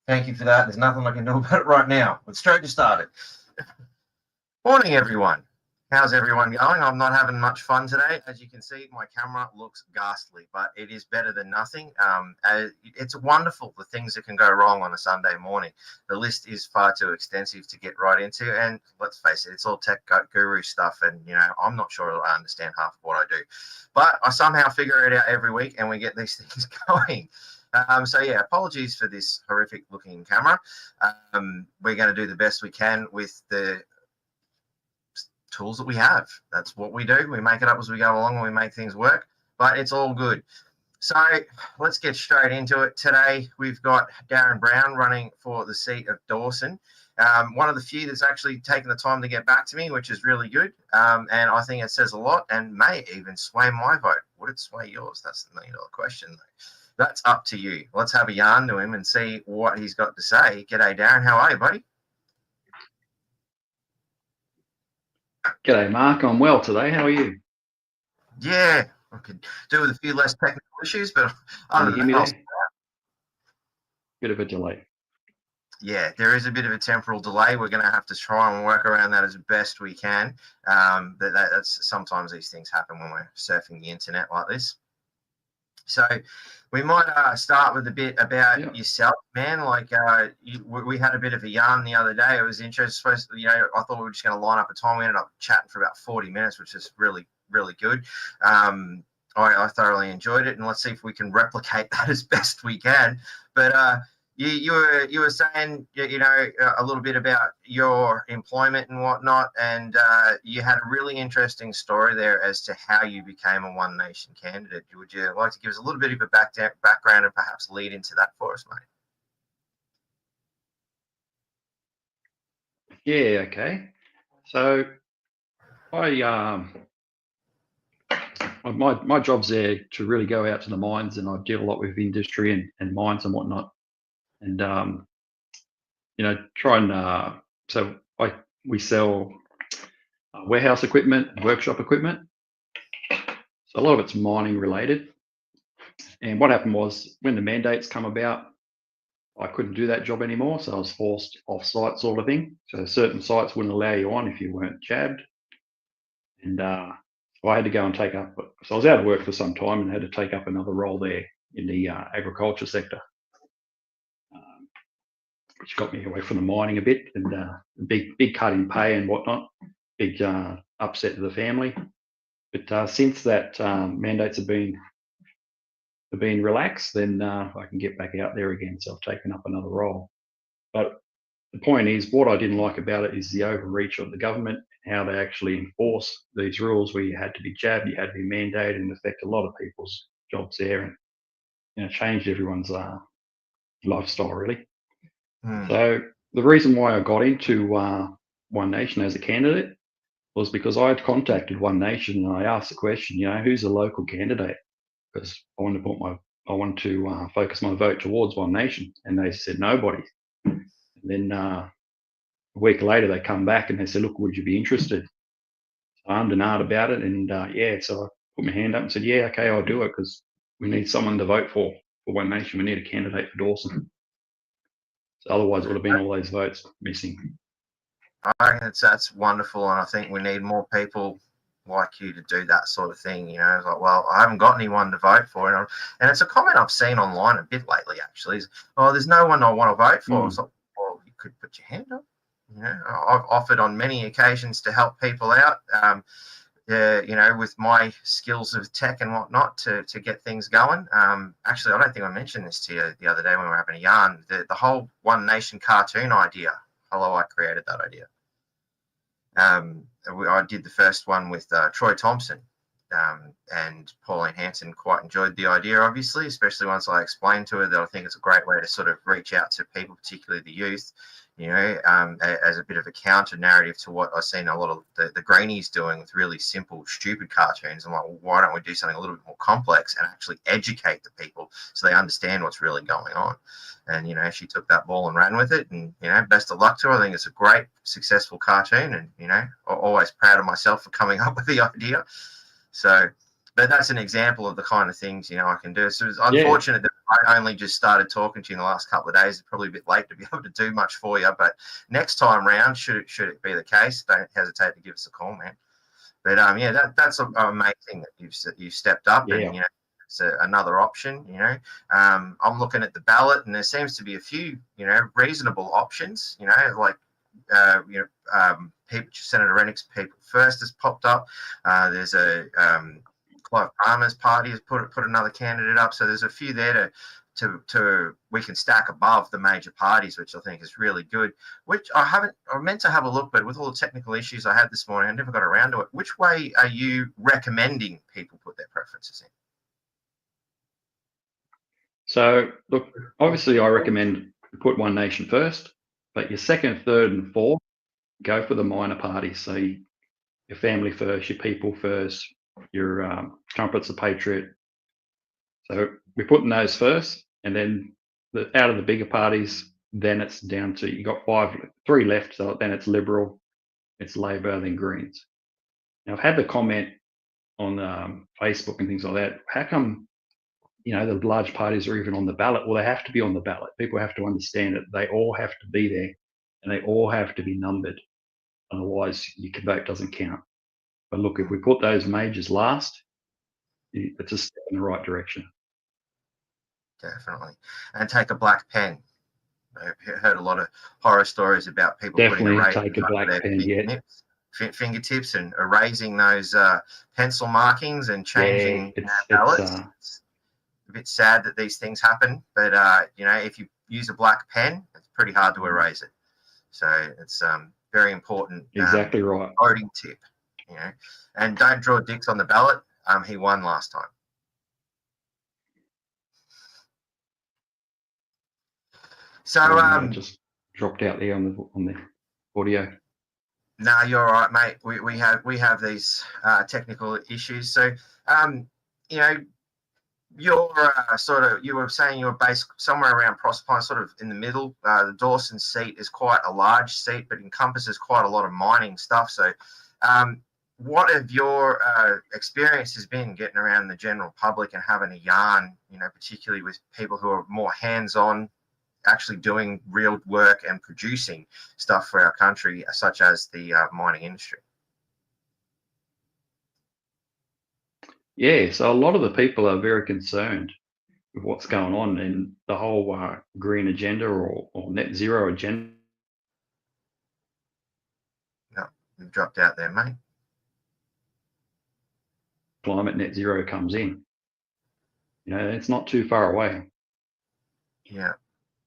Thank you for that. There's nothing I can do about it right now. Let's straight to start it. Morning, everyone. How's everyone going? I'm not having much fun today. As you can see, my camera looks ghastly, but it is better than nothing. It's wonderful the things that can go wrong on a Sunday morning. The list is far too extensive to get right into, and let's face it, it's all tech guru stuff, and I'm not sure I understand half of what I do, but I somehow figure it out every week, and we get these things going. So yeah, apologies for this horrific looking camera. We're going to do the best we can with the tools that we have. That's what we do. We make it up as we go along and we make things work, but it's all good. So let's get straight into it. Today, we've got Darren Brown running for the seat of Dawson. One of the few that's actually taken the time to get back to me, which is really good. And I think it says a lot and may even sway my vote. Would it sway yours? That's the $1 million question, though. That's up to you. Let's have a yarn to him and see what he's got to say. G'day, Darren. How are you, buddy? G'day, Mark. I'm well today. How are you? Yeah, I could do with a few less technical issues, but Can you hear me there? Bit of a delay. Yeah, there is a bit of a temporal delay. We're going to have to try and work around that as best we can. That's sometimes these things happen when we're surfing the internet like this. So we might start with a bit about yourself, man. Like we had a bit of a yarn the other day. It was interesting. I thought we were just going to line up a time. We ended up chatting for about 40 minutes, which is really, really good. I thoroughly enjoyed it, and let's see if we can replicate that as best we can. But you were saying a little bit about your employment and whatnot, and you had a really interesting story there as to how you became a One Nation candidate. Would you like to give us a little bit of a background and perhaps lead into that for us, mate? Yeah, okay. So my job's there to really go out to the mines, and I deal a lot with industry and mines and whatnot. And we sell warehouse equipment, workshop equipment. So a lot of it's mining related. And what happened was when the mandates come about, I couldn't do that job anymore, so I was forced off site, sort of thing. So certain sites wouldn't allow you on if you weren't jabbed, and so I had to go and take up. So I was out of work for some time and had to take up another role there in the agriculture sector, which got me away from the mining a bit, and a big cut in pay and whatnot, big upset to the family. But since that mandates have been relaxed, then I can get back out there again. So I've taken up another role. But the point is, what I didn't like about it is the overreach of the government, how they actually enforce these rules where you had to be jabbed, you had to be mandated, and affect a lot of people's jobs there, and changed everyone's lifestyle, really. So the reason why I got into One Nation as a candidate was because I had contacted One Nation and I asked the question, who's a local candidate? Because I wanted to focus my vote towards One Nation, and they said nobody. And then a week later, they come back and they said, "Look, would you be interested?" So I undenied about it, and so I put my hand up and said, "Yeah, okay, I'll do it," because we need someone to vote for One Nation. We need a candidate for Dawson. So otherwise, it would have been all those votes missing. I think that's wonderful, and I think we need more people like you to do that sort of thing. It's like, well, I haven't got anyone to vote for, and it's a comment I've seen online a bit lately. Actually, is, "Oh, there's no one I want to vote for." So, well, you could put your hand up. I've offered on many occasions to help people out. With my skills of tech and whatnot to get things going. Actually, I don't think I mentioned this to you the other day when we were having a yarn. The whole One Nation cartoon idea. Hello, I created that idea. I did the first one with Troy Thompson, and Pauline Hanson quite enjoyed the idea, obviously, especially once I explained to her that I think it's a great way to sort of reach out to people, particularly the youth, as a bit of a counter narrative to what I've seen a lot of the greenies doing with really simple, stupid cartoons. I'm like, well, why don't we do something a little bit more complex and actually educate the people so they understand what's really going on? And, she took that ball and ran with it, and, best of luck to her. I think it's a great, successful cartoon, and, always proud of myself for coming up with the idea. So but that's an example of the kind of things, you know, I can do. So it's unfortunate that I only just started talking to you in the last couple of days. It's probably a bit late to be able to do much for you, but next time round, should it be the case, don't hesitate to give us a call, man. But yeah, that's amazing that you've stepped up, and you know, it's another option. You know, I'm looking at the ballot, and there seems to be a few, you know, reasonable options. You know, like Senator Rennick's People First has popped up. There's a Clive Palmer's party has put another candidate up. So there's a few there to we can stack above the major parties, which I think is really good. Which I meant to have a look, but with all the technical issues I had this morning, I never got around to it. Which way are you recommending people put their preferences in? So look, obviously I recommend put One Nation first, but your second, third, and fourth, go for the minor parties. So your family first, your people first, your Trumpets of Patriot. So we're putting those first, and then out of the bigger parties, then it's down to, you got three left. So then it's Liberal, it's Labor, then Greens. Now I've had the comment on Facebook and things like that. How come, you know, the large parties are even on the ballot? Well, they have to be on the ballot. People have to understand it. They all have to be there, and they all have to be numbered. Otherwise, your vote doesn't count. But look, if we put those majors last, it's a step in the right direction. Definitely. And take a black pen. I've heard a lot of horror stories about people Definitely putting take a black pen, fingertips and erasing those pencil markings and changing ballots. It's a bit sad that these things happen, but you know, if you use a black pen, it's pretty hard to erase it. So it's very important. Exactly right. Voting tip, you know, and don't draw dicks on the ballot. He won last time. So just dropped out there on the audio. No, you're all right, mate. We have these technical issues. So you know, you're you were saying you're based somewhere around Proserpine, sort of in the middle. The Dawson seat is quite a large seat, but encompasses quite a lot of mining stuff. So what have your experiences been getting around the general public and having a yarn, you know, particularly with people who are more hands-on, actually doing real work and producing stuff for our country, such as the mining industry? Yeah, so a lot of the people are very concerned with what's going on in the whole green agenda or net zero agenda. No, you've dropped out there, mate. Climate net zero comes in. You know, it's not too far away. Yeah.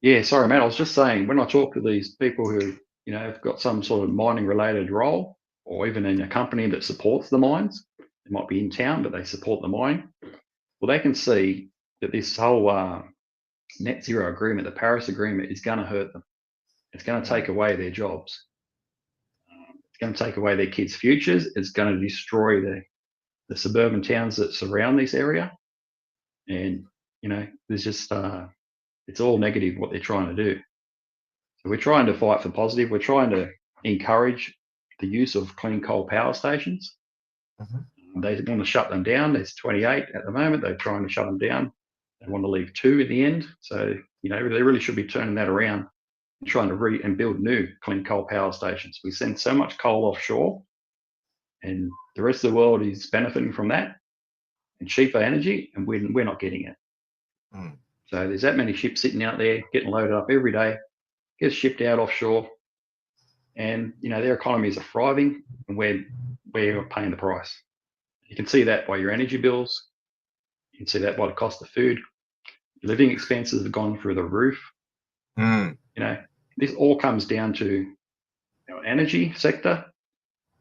Yeah, sorry, Matt. I was just saying, when I talk to these people who, you know, have got some sort of mining related role, or even in a company that supports the mines, they might be in town, but they support the mine. Well, they can see that this whole net zero agreement, the Paris Agreement, is going to hurt them. It's going to take away their jobs. It's going to take away their kids' futures. It's going to destroy the suburban towns that surround this area. And, you know, there's just, it's all negative what they're trying to do. So we're trying to fight for positive. We're trying to encourage the use of clean coal power stations. Mm-hmm. They want to shut them down. There's 28 at the moment. They're trying to shut them down. They want to leave 2 at the end. So, you know, they really should be turning that around and trying to and build new clean coal power stations. We send so much coal offshore, and the rest of the world is benefiting from that and cheaper energy, and we're not getting it. So there's that many ships sitting out there getting loaded up every day, gets shipped out offshore, and you know their economies are thriving, and we're paying the price. You can see that by your energy bills. You can see that by the cost of food. Living expenses have gone through the roof. You know, this all comes down to our energy sector,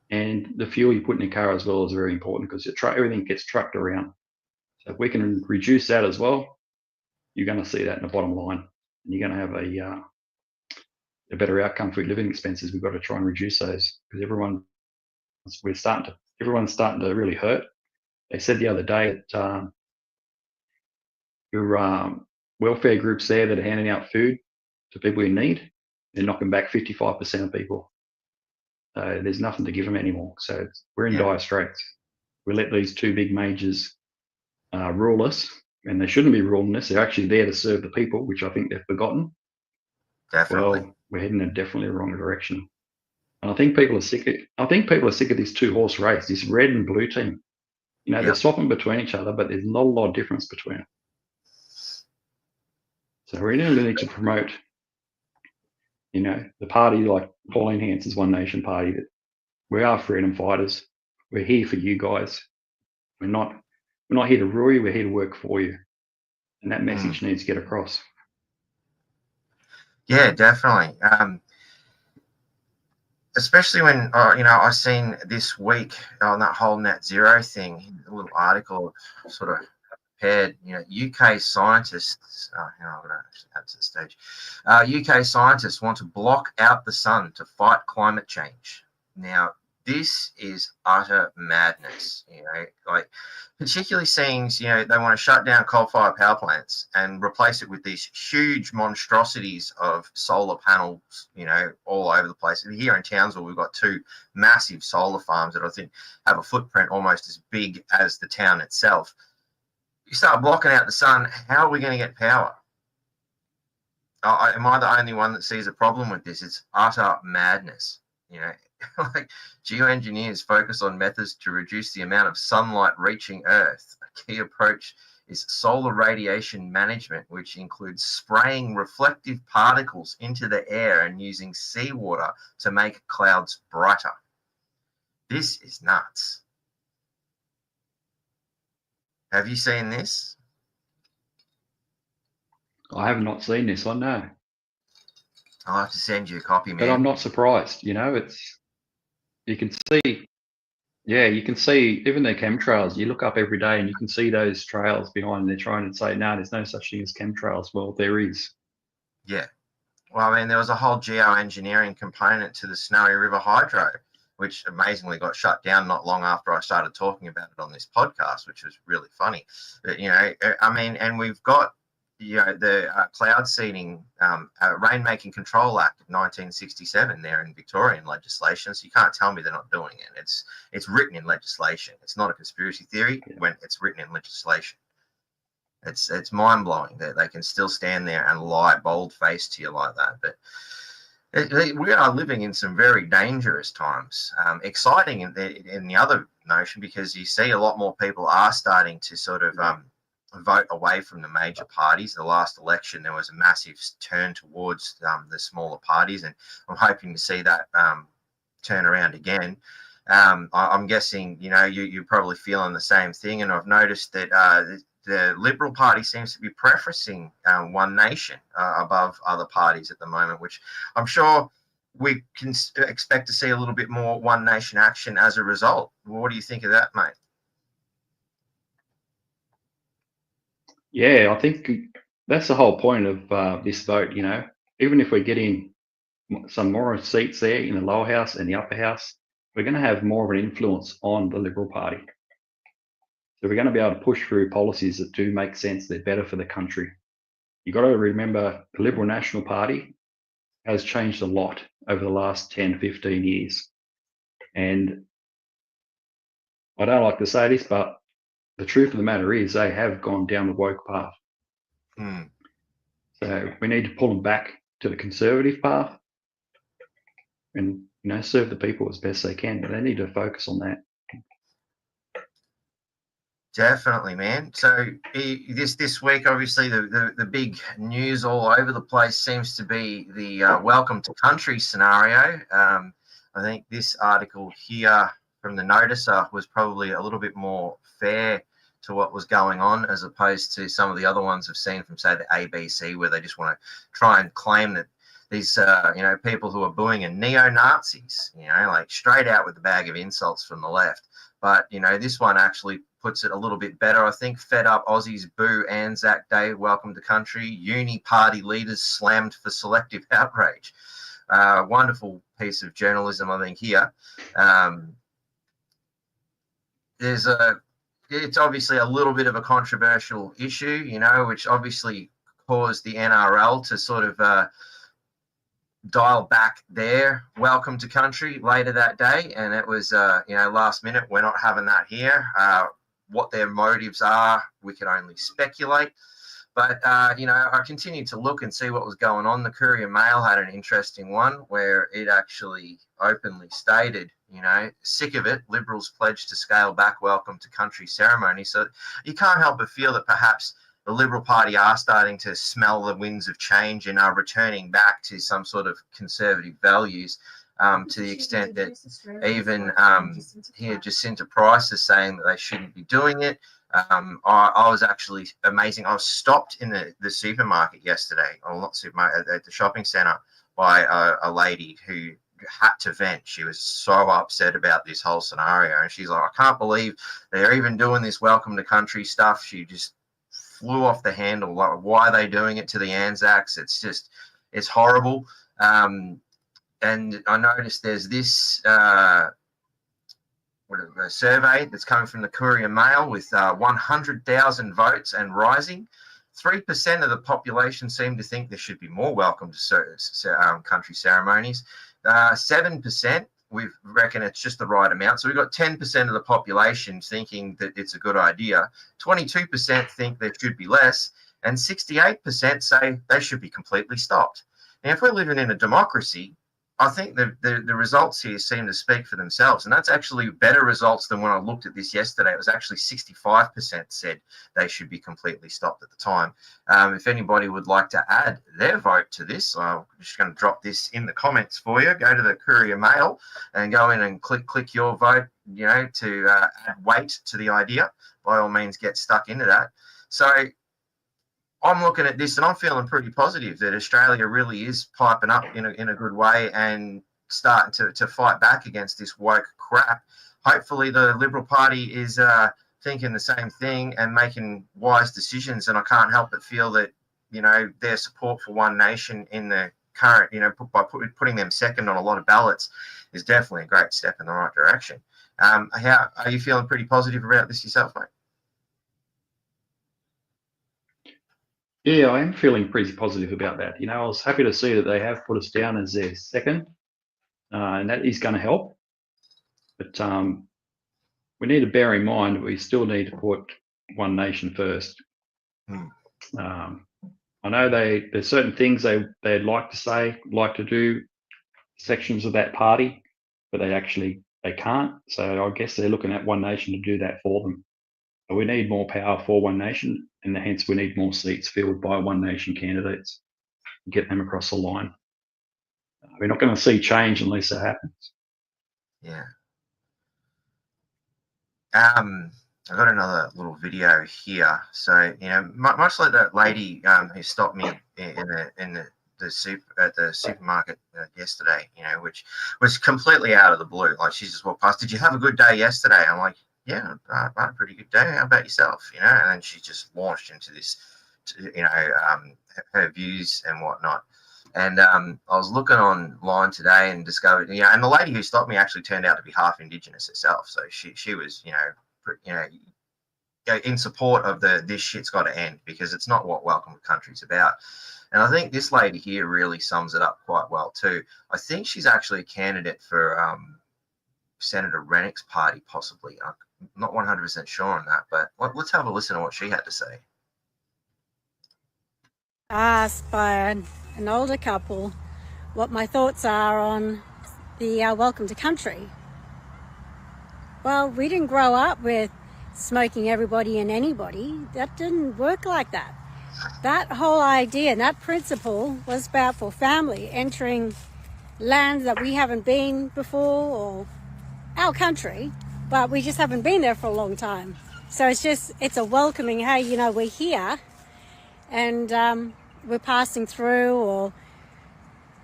and the fuel you put in your car as well is very important, because everything gets trucked around. So if we can reduce that as well, you're going to see that in the bottom line, and you're going to have a better outcome for living expenses. We've got to try and reduce those, because everyone's starting to really hurt. They said the other day that your welfare groups there that are handing out food to people in need, they're knocking back 55% of people. So there's nothing to give them anymore. So we're in dire straits. We let these 2 big majors rule us, and they shouldn't be ruling us. They're actually there to serve the people, which I think they've forgotten. Definitely. Well, we're heading in definitely the wrong direction. And I think people are sick of this two-horse race, this red and blue team. They're Yep. swapping between each other, but there's not a lot of difference between them. So we really need to promote, the party like Pauline Hanson's One Nation Party, that we are freedom fighters. We're here for you guys. We're not here to rule you. We're here to work for you. And that message needs to get across. Yeah, definitely. Especially when, I've seen this week on that whole net zero thing, a little article sort of paired, UK scientists, hang on, I'm going to actually add to the stage. UK scientists want to block out the sun to fight climate change. Now, this is utter madness, like particularly seeing, they want to shut down coal-fired power plants and replace it with these huge monstrosities of solar panels, all over the place. Here in Townsville, we've got 2 massive solar farms that I think have a footprint almost as big as the town itself. You start blocking out the sun, how are we going to get power? Am I the only one that sees a problem with this? It's utter madness. Like geoengineers focus on methods to reduce the amount of sunlight reaching Earth. A key approach is solar radiation management, which includes spraying reflective particles into the air and using seawater to make clouds brighter. This is nuts. Have you seen this? I have not seen this. I know. I'll have to send you a copy, man. But I'm not surprised. You can see, you can see even their chemtrails. You look up every day and you can see those trails behind. They're trying to say, no, there's no such thing as chemtrails. Well, there is. Yeah. Well, there was a whole geoengineering component to the Snowy River Hydro, which amazingly got shut down not long after I started talking about it on this podcast, which was really funny. But, and we've got, the cloud seeding, Rainmaking Control Act of 1967 there in Victorian legislation. So you can't tell me they're not doing it. It's written in legislation. It's not a conspiracy theory when it's written in legislation. It's mind-blowing that they can still stand there and lie bold-faced to you like that. But we are living in some very dangerous times. Exciting in the other notion, because you see a lot more people are starting to sort of vote away from the major parties. The last election, there was a massive turn towards the smaller parties, and I'm hoping to see that turn around again. I'm guessing, you're probably feeling the same thing, and I've noticed that the Liberal Party seems to be preferencing One Nation above other parties at the moment, which I'm sure we can expect to see a little bit more One Nation action as a result. What do you think of that, mate? Yeah, I think that's the whole point of this vote. Even if we're getting some more seats there in the lower house and the upper house, we're going to have more of an influence on the Liberal Party. So we're going to be able to push through policies that do make sense. They're better for the country. You've got to remember the Liberal National Party has changed a lot over the last 10, 15 years. And I don't like to say this, but the truth of the matter is they have gone down the woke path. So we need to pull them back to the conservative path and, serve the people as best they can. But they need to focus on that. Definitely, man. So this week, obviously, the big news all over the place seems to be the welcome to country scenario. I think this article here from the Noticer was probably a little bit more fair to what was going on, as opposed to some of the other ones I've seen from, say, the ABC, where they just want to try and claim that these, people who are booing are neo-Nazis, like straight out with the bag of insults from the left. But, this one actually puts it a little bit better. I think Fed Up Aussies boo Anzac Day, welcome to country. Uni party leaders slammed for selective outrage. Wonderful piece of journalism, I think, here. It's obviously a little bit of a controversial issue, which obviously caused the NRL to sort of dial back their welcome to country later that day. And it was, last minute, we're not having that here. what their motives are, we can only speculate. But, I continued to look and see what was going on. The Courier Mail had an interesting one where it actually openly stated, sick of it, Liberals pledged to scale back welcome to country ceremony. So you can't help but feel that perhaps the Liberal Party are starting to smell the winds of change and are returning back to some sort of conservative values, to the extent that even here Jacinta Price is saying that they shouldn't be doing it. I was actually amazing. I was stopped in the supermarket yesterday, or not supermarket, at the shopping centre, by a lady who had to vent. She was so upset about this whole scenario, and she's like, I can't believe they're even doing this welcome to country stuff. She just flew off the handle. Like, why are they doing it to the Anzacs? It's horrible. And I noticed there's this a survey that's coming from the Courier Mail with 100,000 votes and rising. 3% of the population seem to think there should be more welcome to country ceremonies. 7% we reckon it's just the right amount. So we've got 10% of the population thinking that it's a good idea. 22% think there should be less, and 68% say they should be completely stopped. Now, if we're living in a democracy, I think the results here seem to speak for themselves, and that's actually better results than when I looked at this yesterday. It was actually 65% said they should be completely stopped at the time. If anybody would like to add their vote to this, I'm just going to drop this in the comments for you. Go to the Courier Mail and go in and click your vote, to add weight to the idea. By all means, get stuck into that. So I'm looking at this and I'm feeling pretty positive that Australia really is piping up in a good way and starting to fight back against this woke crap. Hopefully the Liberal Party is thinking the same thing and making wise decisions. And I can't help but feel that, their support for One Nation in the current, by putting them second on a lot of ballots is definitely a great step in the right direction. How are you feeling? Pretty positive about this yourself, mate? Yeah, I am feeling pretty positive about that. I was happy to see that they have put us down as their second, and that is going to help. But we need to bear in mind that we still need to put One Nation first. I know there's certain things they'd like to say, like to do, sections of that party, but they can't. So I guess they're looking at One Nation to do that for them. But we need more power for One Nation, and hence we need more seats filled by One Nation candidates to get them across the line. We're not going to see change unless it happens. Yeah. I got another little video here. So, much like that lady who stopped me at the supermarket yesterday, which was completely out of the blue. Like, she just walked past, did you have a good day yesterday? I'm like, yeah, I had a pretty good day. How about yourself? And then she just launched into this, her views and whatnot. And I was looking online today and discovered, and the lady who stopped me actually turned out to be half Indigenous herself. So she was, in support of this shit's got to end, because it's not what Welcome to Country's about. And I think this lady here really sums it up quite well too. I think she's actually a candidate for Senator Rennick's party, possibly. I'm not 100% sure on that, but let's have a listen to what she had to say. Asked by an older couple what my thoughts are on the Welcome to Country. Well, we didn't grow up with smoking everybody and anybody. That didn't work like that. That whole idea and that principle was about for family entering lands that we haven't been before, or our country, but we just haven't been there for a long time. So it's a welcoming, hey, we're here and we're passing through, or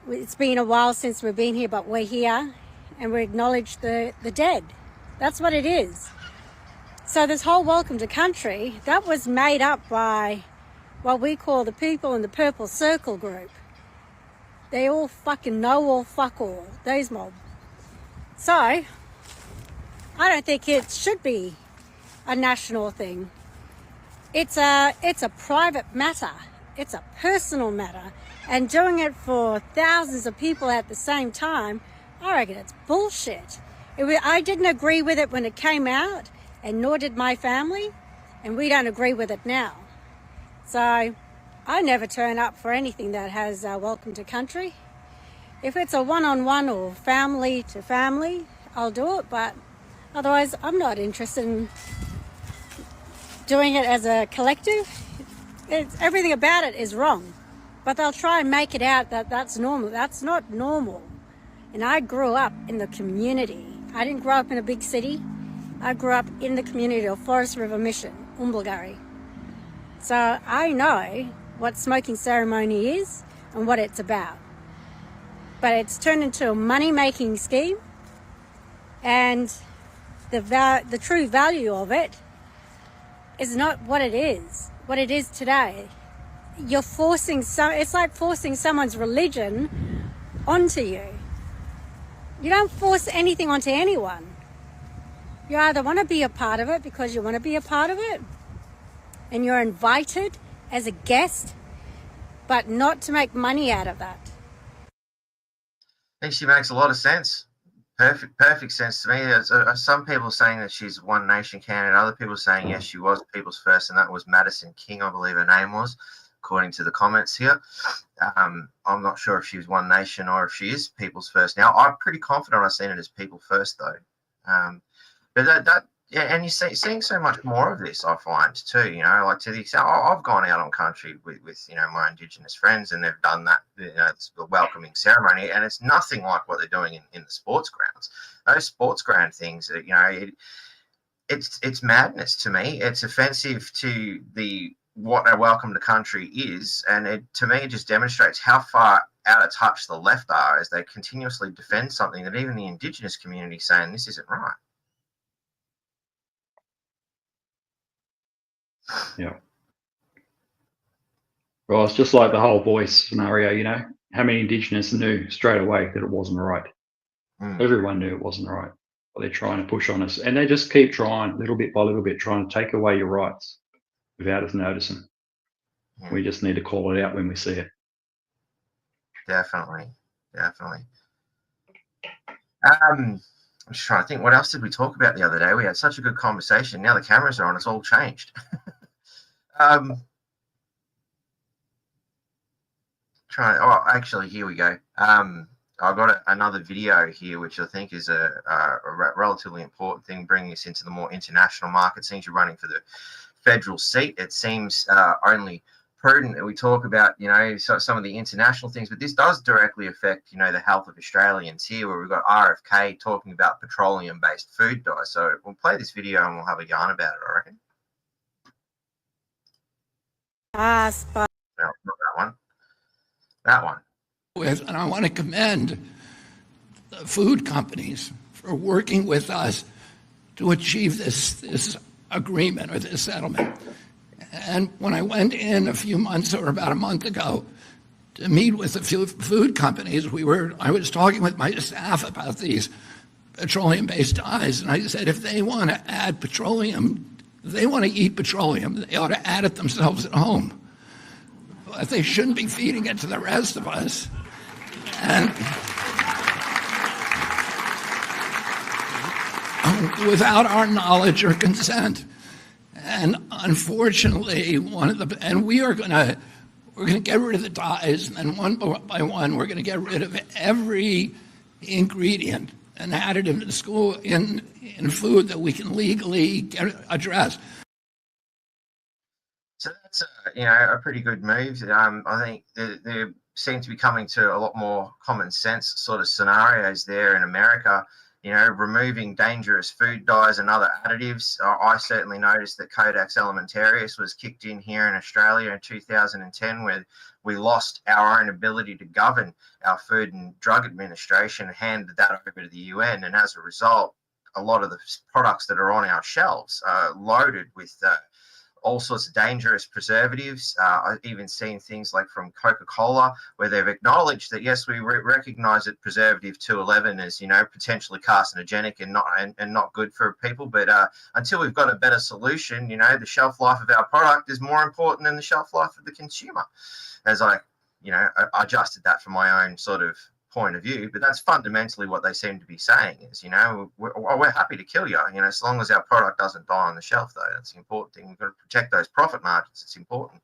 it's been a while since we've been here, but we're here and we acknowledge the dead. That's what it is. So this whole Welcome to Country, that was made up by what we call the people in the Purple Circle group. They all fucking know all, fuck all, those mob. So I don't think it should be a national thing. It's a private matter. It's a personal matter. And doing it for thousands of people at the same time, I reckon it's bullshit. I didn't agree with it when it came out. and nor did my family, and we don't agree with it now. So I never turn up for anything that has welcome to country. If it's a one-on-one or family to family, I'll do it, but otherwise I'm not interested in doing it as a collective. Everything about it is wrong, but they'll try and make it out that that's normal. That's not normal. And I grew up in the community. I didn't grow up in a big city. I grew up in the community of Forest River Mission, Umbulgari. So I know what smoking ceremony is and what it's about. But it's turned into a money-making scheme, and the true value of it is not what it is today. You're forcing it's like forcing someone's religion onto you. You don't force anything onto anyone. You either want to be a part of it because you want to be a part of it, and you're invited as a guest, but not to make money out of that. I think she makes a lot of sense. Perfect sense to me. There's some people saying that she's One Nation candidate. Other people saying yes, she was People's First, and that was Madison King, I believe her name was, according to the comments here. I'm not sure if she was One Nation or if she is People's First. Now, I'm pretty confident I've seen it as People First, though. But yeah, and you're seeing so much more of this, I find, too, you know, like to the extent I've gone out on country with you know, my Indigenous friends, and they've done that, you know, it's the welcoming ceremony, and it's nothing like what they're doing in the sports grounds. Those sports ground things, you know, it's madness to me. It's offensive to what a welcome to country is, and it, to me, it just demonstrates how far out of touch the left are as they continuously defend something that even the Indigenous community is saying this isn't right. Yeah. Well, it's just like the whole voice scenario, you know. How many Indigenous knew straight away that it wasn't right? Everyone knew it wasn't right. But they're trying to push on us. And they just keep trying, little bit by little bit, trying to take away your rights without us noticing. We just need to call it out when we see it. Definitely. I'm just trying to think, what else did we talk about the other day? We had such a good conversation. Now the cameras are on, it's all changed. Actually, here we go. I've got another video here, which I think is a relatively important thing, bringing us into the more international market. Since you're running for the federal seat, it seems only prudent that we talk about, you know, some of the international things, but this does directly affect, you know, the health of Australians here, where we've got RFK talking about petroleum-based food dyes. So we'll play this video and we'll have a yarn about it, I reckon. No, not that one. That one. And I want to commend the food companies for working with us to achieve this agreement or this settlement. And when I went in a few months or about a month ago to meet with a few food companies, I was talking with my staff about these petroleum-based dyes, and I said, if they want to add petroleum, if they want to eat petroleum, they ought to add it themselves at home. But they shouldn't be feeding it to the rest of us. And without our knowledge or consent. And unfortunately, we're going to get rid of the dyes, and one by one, we're going to get rid of every ingredient and additive in food that we can legally address. So that's a pretty good move. I think there seem to be coming to a lot more common sense sort of scenarios there in America. You know, removing dangerous food dyes and other additives. I certainly noticed that Codex Alimentarius was kicked in here in Australia in 2010, where we lost our own ability to govern our Food and Drug Administration and handed that over to the UN. And as a result, a lot of the products that are on our shelves are loaded with all sorts of dangerous preservatives. I've even seen things like from Coca-Cola, where they've acknowledged that, yes, we recognize that preservative 211 is, you know, potentially carcinogenic and not good for people. But until we've got a better solution, you know, the shelf life of our product is more important than the shelf life of the consumer. As I adjusted that for my own sort of point of view, but that's fundamentally what they seem to be saying is, we're happy to kill you, as long as our product doesn't die on the shelf, though. That's the important thing. We've got to protect those profit margins. It's important.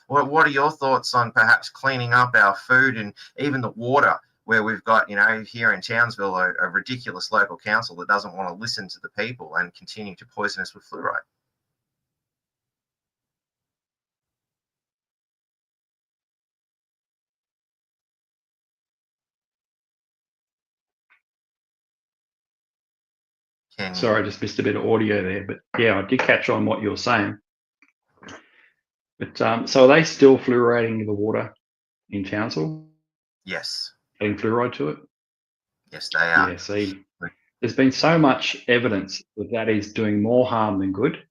What are your thoughts on perhaps cleaning up our food and even the water, where we've got, here in Townsville, a ridiculous local council that doesn't want to listen to the people and continue to poison us with fluoride? Sorry, I just missed a bit of audio there, but yeah, I did catch on what you were saying. But so are they still fluoridating the water in Townsville? Yes. Adding fluoride to it? Yes, they are. Yeah, see, there's been so much evidence that is doing more harm than good.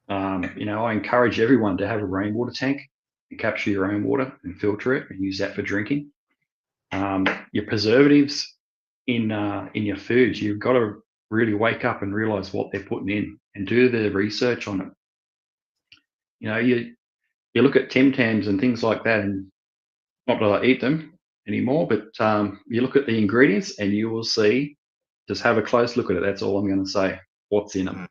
I encourage everyone to have a rainwater tank and capture your own water and filter it and use that for drinking. Your preservatives in your foods, you've got to really wake up and realize what they're putting in and do the research on it. You look at Tim Tams and things like that, and not that I eat them anymore, but you look at the ingredients and you will see, just have a close look at it. That's all I'm going to say, what's in them.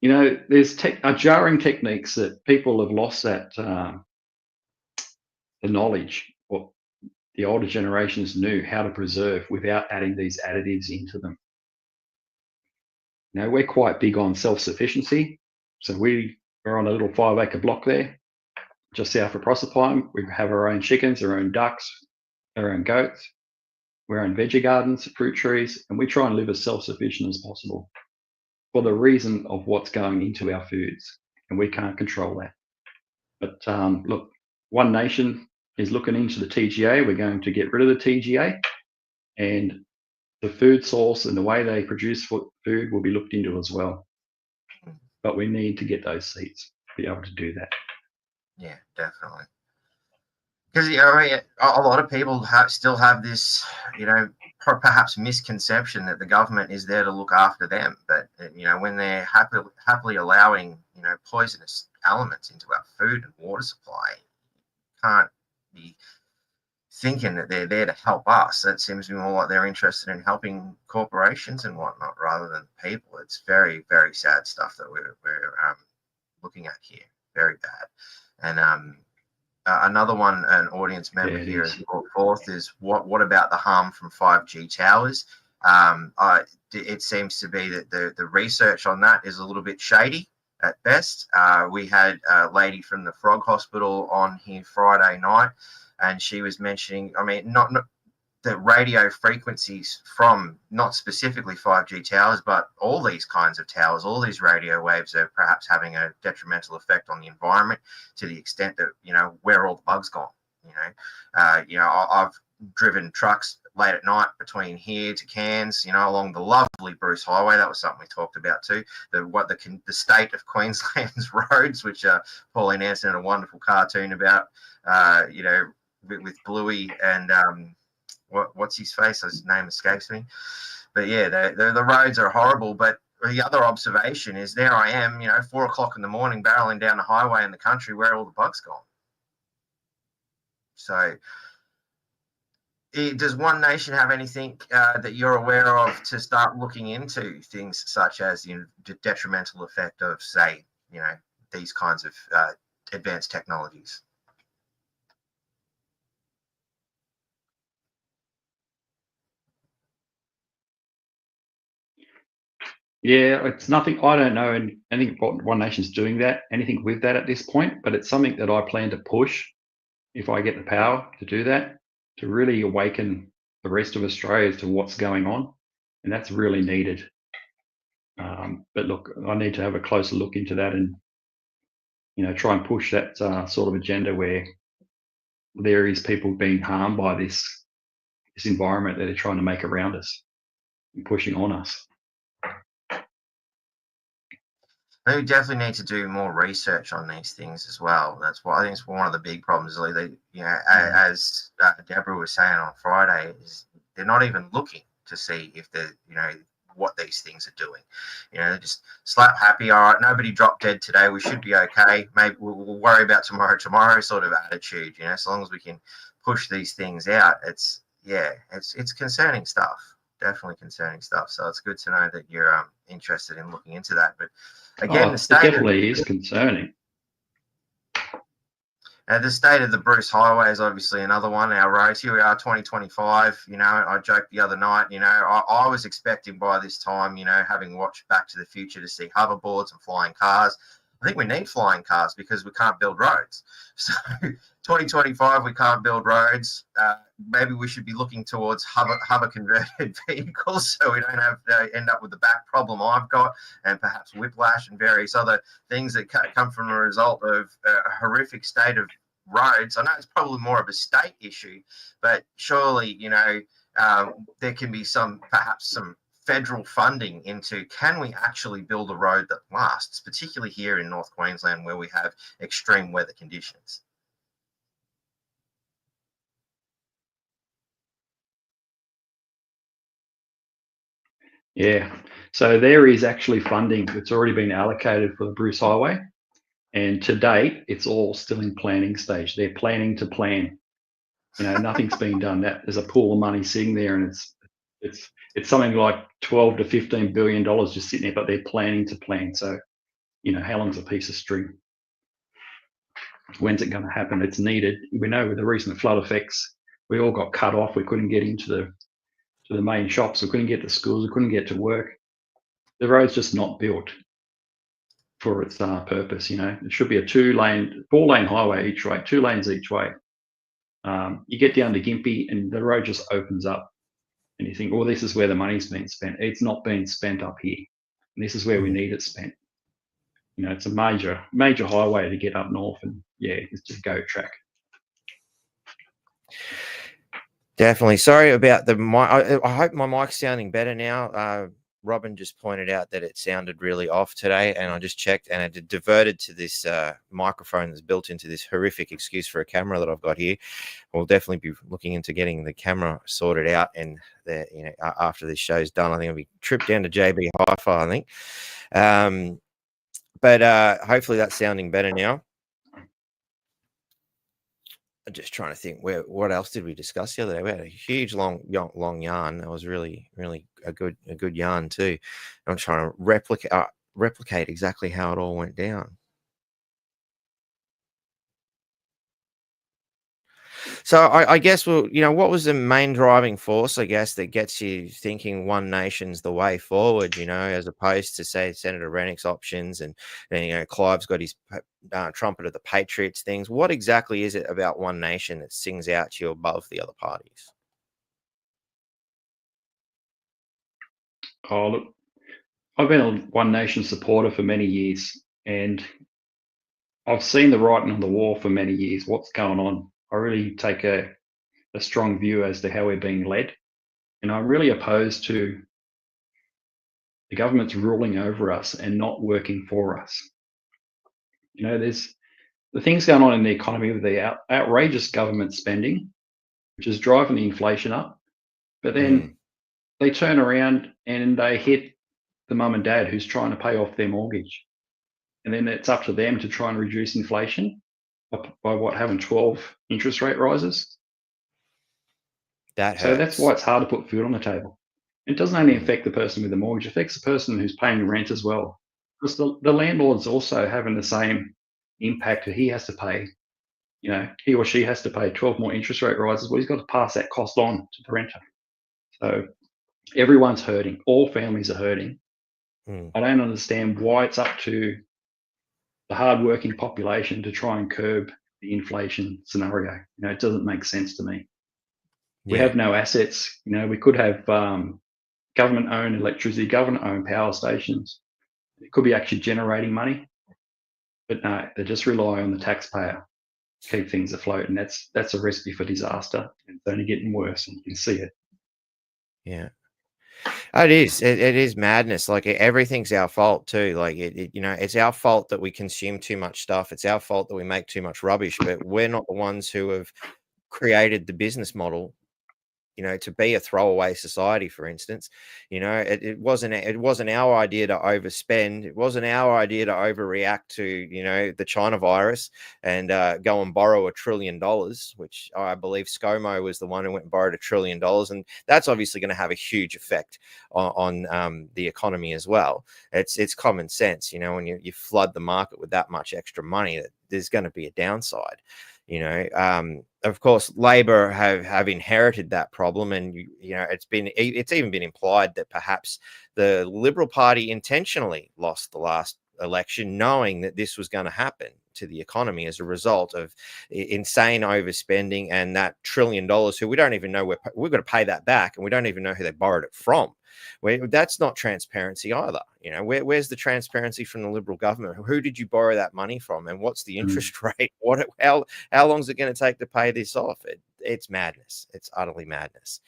There's jarring techniques that people have lost that the knowledge, what the older generations knew how to preserve without adding these additives into them. We're quite big on self-sufficiency. So we're on a little 5-acre block there, just south of Proserpine. We have our own chickens, our own ducks, our own goats, our own veggie gardens, fruit trees, and we try and live as self-sufficient as possible for the reason of what's going into our foods, and we can't control that. But look, One Nation is looking into the TGA. We're going to get rid of the TGA, and the food source and the way they produce food will be looked into as well. But we need to get those seats to be able to do that. Yeah, definitely. Because a lot of people still have this, perhaps misconception that the government is there to look after them. But when they're happily allowing poisonous elements into our food and water supply, you can't be thinking that they're there to help us. That seems to be more like they're interested in helping corporations and whatnot rather than people. It's very, very sad stuff that we're looking at here. Very bad. And another one, an audience member here has brought forth is what about the harm from 5G towers? It seems to be that the research on that is a little bit shady at best. We had a lady from the Frog Hospital on here Friday night, and she was mentioning, not the radio frequencies from not specifically 5G towers, but all these kinds of towers, all these radio waves are perhaps having a detrimental effect on the environment to the extent that, where are all the bugs gone? I've driven trucks late at night between here to Cairns, along the lovely Bruce Highway. That was something we talked about too. The state of Queensland's roads, which Pauline Anson had a wonderful cartoon about, with Bluey and what's his face? His name escapes me. But yeah, the roads are horrible. But the other observation is there I am, 4 o'clock in the morning, barreling down the highway in the country. Where are all the bugs gone? So does One Nation have anything that you're aware of to start looking into things such as the detrimental effect of, say, these kinds of advanced technologies? Yeah, it's nothing. I don't know anything what One Nation's doing anything with that at this point, but it's something that I plan to push if I get the power to do that, to really awaken the rest of Australia to what's going on, and that's really needed. But look, I need to have a closer look into that and try and push that sort of agenda where there is people being harmed by this environment that they're trying to make around us and pushing on us. They definitely need to do more research on these things as well. That's what I think is one of the big problems. As Deborah was saying on Friday, is they're not even looking to see if what these things are doing. You know, just slap happy. All right, nobody dropped dead today. We should be okay. Maybe we'll worry about tomorrow sort of attitude. You know, as long as we can push these things out, it's concerning stuff. Definitely concerning stuff. So it's good to know that you're interested in looking into that. But again, It definitely is concerning. The state of the Bruce Highway is obviously another one. Our roads, here we are, 2025. You know, I joked the other night, you know, I was expecting by this time, you know, having watched Back to the Future, to see hoverboards and flying cars. I think we need flying cars because we can't build roads. So 2025, we can't build roads. Maybe we should be looking towards hover converted vehicles so we don't have to end up with the back problem I've got, and perhaps whiplash and various other things that come from a result of a horrific state of roads. I know it's probably more of a state issue, but surely, you know, there can be perhaps some federal funding into, can we actually build a road that lasts, particularly here in North Queensland where we have extreme weather conditions? Yeah, so there is actually funding that's already been allocated for the Bruce Highway, and to date, it's all still in planning stage. They're planning to plan. You know, nothing's been done. There's a pool of money sitting there, and it's something like $12 to $15 billion just sitting there, but they're planning to plan. So, you know, how long's a piece of string? When's it going to happen? It's needed. We know with the recent flood effects, we all got cut off. We couldn't get into the main shops. We couldn't get to schools. We couldn't get to work. The road's just not built for its purpose. You know, it should be a 4-lane highway each way, 2 lanes each way. You get down to Gympie and the road just opens up, and you think, well, this is where the money's been spent. It's not being spent up here, and this is where we need it spent. You know, it's a major highway to get up north, and yeah, it's just a go track. Definitely. Sorry about the mic. I hope my mic's sounding better now. Robin just pointed out that it sounded really off today, and I just checked, and it diverted to this microphone that's built into this horrific excuse for a camera that I've got here. We'll definitely be looking into getting the camera sorted out, and you know, after this show's done, I think I'll be tripped down to JB Hi-Fi, I think. But hopefully that's sounding better now. I'm just trying to think, what else did we discuss the other day? We had a huge long yarn. That was really a good yarn too. I'm trying to replicate exactly how it all went down. So I guess what was the main driving force, I guess, that gets you thinking one nation's the way forward, you know, as opposed to, say, Senator Rennick's options, and you know, Clive's got his trumpet of the Patriots things. What exactly is it about one nation that sings out to you above the other parties? Oh, look, I've been a One Nation supporter for many years, and I've seen the writing on the wall for many years. What's going on? I really take a strong view as to how we're being led, and I'm really opposed to the government's ruling over us and not working for us. You know, there's the things going on in the economy with the outrageous government spending, which is driving the inflation up, but then they turn around and they hit the mum and dad who's trying to pay off their mortgage, and then it's up to them to try and reduce inflation by having 12 interest rate rises. So that's why it's hard to put food on the table. It doesn't only affect the person with the mortgage, it affects the person who's paying rent as well. Because the landlord's also having the same impact that he has to pay. You know, he or she has to pay 12 more interest rate rises. Well, he's got to pass that cost on to the renter. So everyone's hurting. All families are hurting. I don't understand why it's up to the hardworking population to try and curb the inflation scenario. You know, it doesn't make sense to me. We have no assets. You know, we could have government-owned electricity, government-owned power stations. It could be actually generating money, but no, they just rely on the taxpayer to keep things afloat, and that's a recipe for disaster. It's only getting worse, and you can see it. Yeah. It is madness. Like, everything's our fault too. Like, you know, it's our fault that we consume too much stuff. It's our fault that we make too much rubbish, but we're not the ones who have created the business model to be a throwaway society, for instance. It wasn't our idea to overspend. It wasn't our idea to overreact to, the China virus and go and borrow $1 trillion, which I believe ScoMo was the one who went and borrowed $1 trillion. And that's obviously going to have a huge effect on the economy as well. It's common sense, when you flood the market with that much extra money, that there's going to be a downside. Of course, Labor have inherited that problem, and it's even been implied that perhaps the Liberal Party intentionally lost the last election, knowing that this was going to happen to the economy as a result of insane overspending and that $1 trillion. Who we don't even know we've got to pay that back, and we don't even know who they borrowed it from. That's not transparency either. Where's the transparency from the Liberal government? Who did you borrow that money from, and what's the interest rate? How long is it going to take to pay this off? It's madness. It's utterly madness.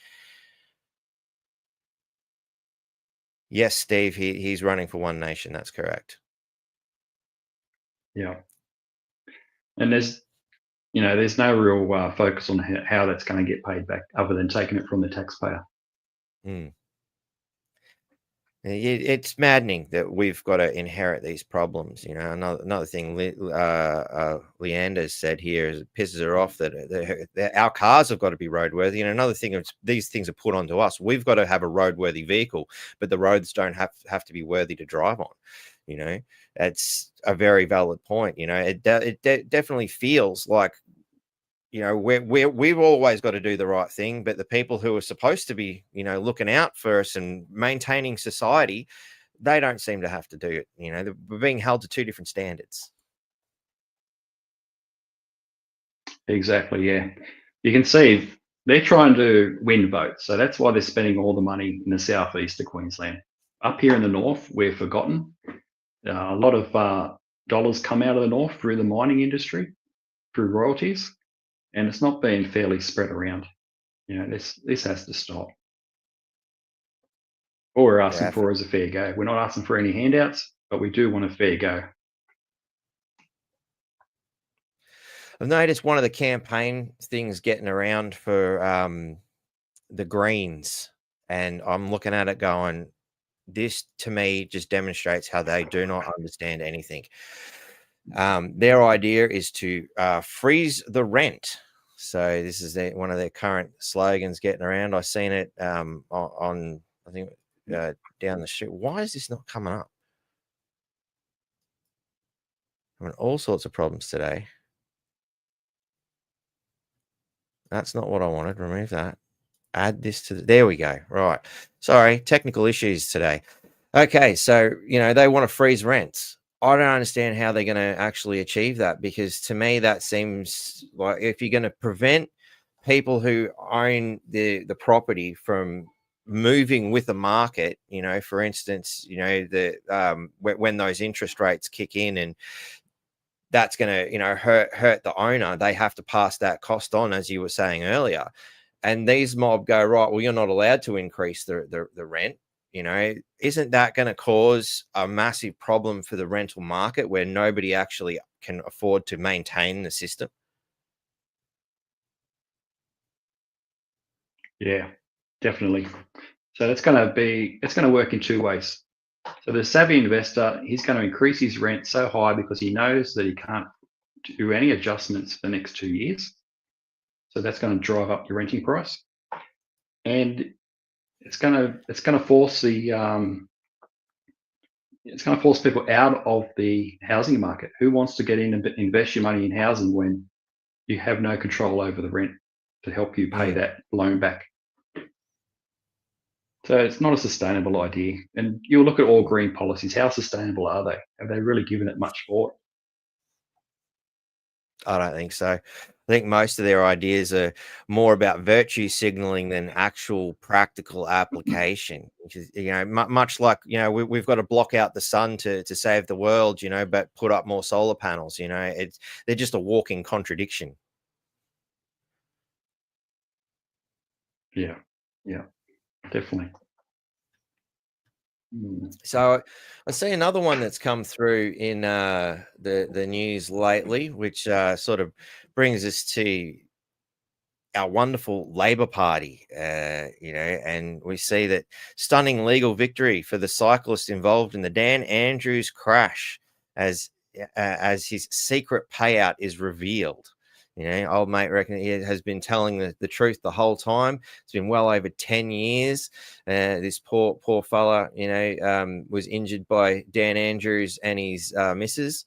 Yes, Steve, he's running for One Nation. That's correct. Yeah. And there's no real focus on how that's going to get paid back, other than taking it from the taxpayer. It's maddening that we've got to inherit these problems. Another thing Leander's said here is it pisses her off that our cars have got to be roadworthy. And another thing is these things are put onto us. We've got to have a roadworthy vehicle, but the roads don't have to be worthy to drive on. That's a very valid point. It definitely feels like, we've always got to do the right thing, but the people who are supposed to be, looking out for us and maintaining society, they don't seem to have to do it. We're being held to two different standards. Exactly. Yeah. You can see they're trying to win votes. So that's why they're spending all the money in the southeast of Queensland. Up here in the north, we're forgotten. A lot of dollars come out of the north through the mining industry, through royalties. And it's not being fairly spread around. This has to stop. All we're asking for is a fair go. We're not asking for any handouts, but we do want a fair go. I've noticed one of the campaign things getting around for the Greens, and I'm looking at it going, this to me just demonstrates how they do not understand anything. Their idea is to freeze the rent. So this is one of their current slogans getting around. I've seen it on I think down the street. Why is this not coming up? I'm having all sorts of problems today. That's not what I wanted. Remove that. Add this to there we go. Right. Sorry, technical issues today. Okay, so they want to freeze rents. I don't understand how they're going to actually achieve that, because to me that seems like if you're going to prevent people who own the property from moving with the market, for instance, when those interest rates kick in, and that's going to hurt the owner, they have to pass that cost on, as you were saying earlier. And these mob go, right, well, you're not allowed to increase the rent. Isn't that going to cause a massive problem for the rental market, where nobody actually can afford to maintain the system? Yeah, definitely. So it's going to work in two ways. So the savvy investor, he's going to increase his rent so high because he knows that he can't do any adjustments for the next 2 years. So that's going to drive up your renting price, and it's going to force people out of the housing market. Who wants to get in and invest your money in housing when you have no control over the rent to help you pay that loan back? So it's not a sustainable idea. And you'll look at all green policies. How sustainable are they? Have they really given it much thought? I don't think so. I think most of their ideas are more about virtue signaling than actual practical application. Which is, much like we've got to block out the sun to save the world, but put up more solar panels. They're just a walking contradiction. Yeah, definitely. So I see another one that's come through in the news lately, which sort of brings us to our wonderful Labor Party, and we see that stunning legal victory for the cyclist involved in the Dan Andrews crash as his secret payout is revealed. Old mate reckon he has been telling the truth the whole time. It's been well over 10 years. This poor fella, was injured by Dan Andrews and his missus.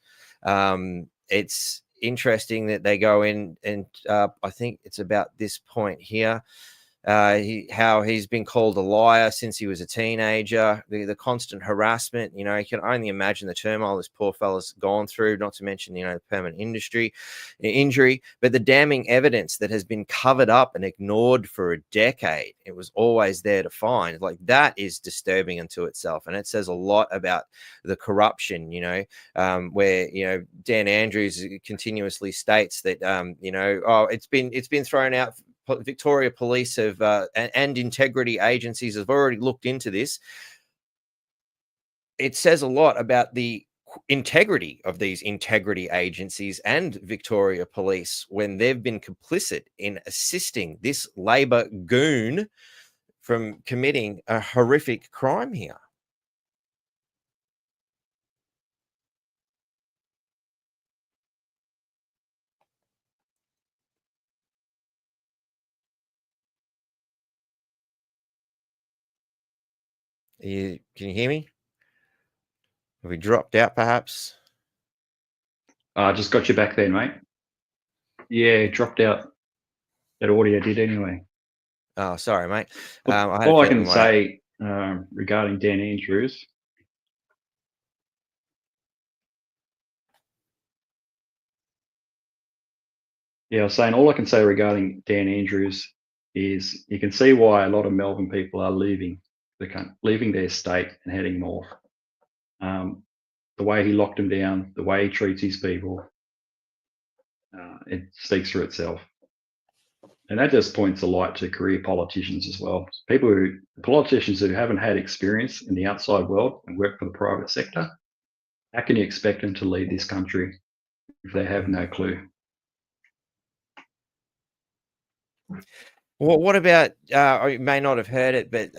It's interesting that they go in and I think it's about this point here. How he's been called a liar since he was a teenager, the constant harassment, you can only imagine the turmoil this poor fella's gone through, not to mention, the permanent injury, but the damning evidence that has been covered up and ignored for a decade. It was always there to find. Like, that is disturbing unto itself. And it says a lot about the corruption, where, Dan Andrews continuously states that, it's been thrown out. Victoria Police have and integrity agencies have already looked into this. It says a lot about the integrity of these integrity agencies and Victoria Police when they've been complicit in assisting this Labor goon from committing a horrific crime here. Can you hear me? Have we dropped out, perhaps? I just got you back then, mate. Yeah, dropped out. That audio did anyway. Oh, sorry, mate. All I can say regarding Dan Andrews. Yeah, I was saying all I can say regarding Dan Andrews is you can see why a lot of Melbourne people are leaving their state and heading north. The way he locked them down, the way he treats his people, it speaks for itself. And that just points a light to career politicians as well. Politicians who haven't had experience in the outside world and work for the private sector, how can you expect them to lead this country if they have no clue? Well, what about, you may not have heard it, but,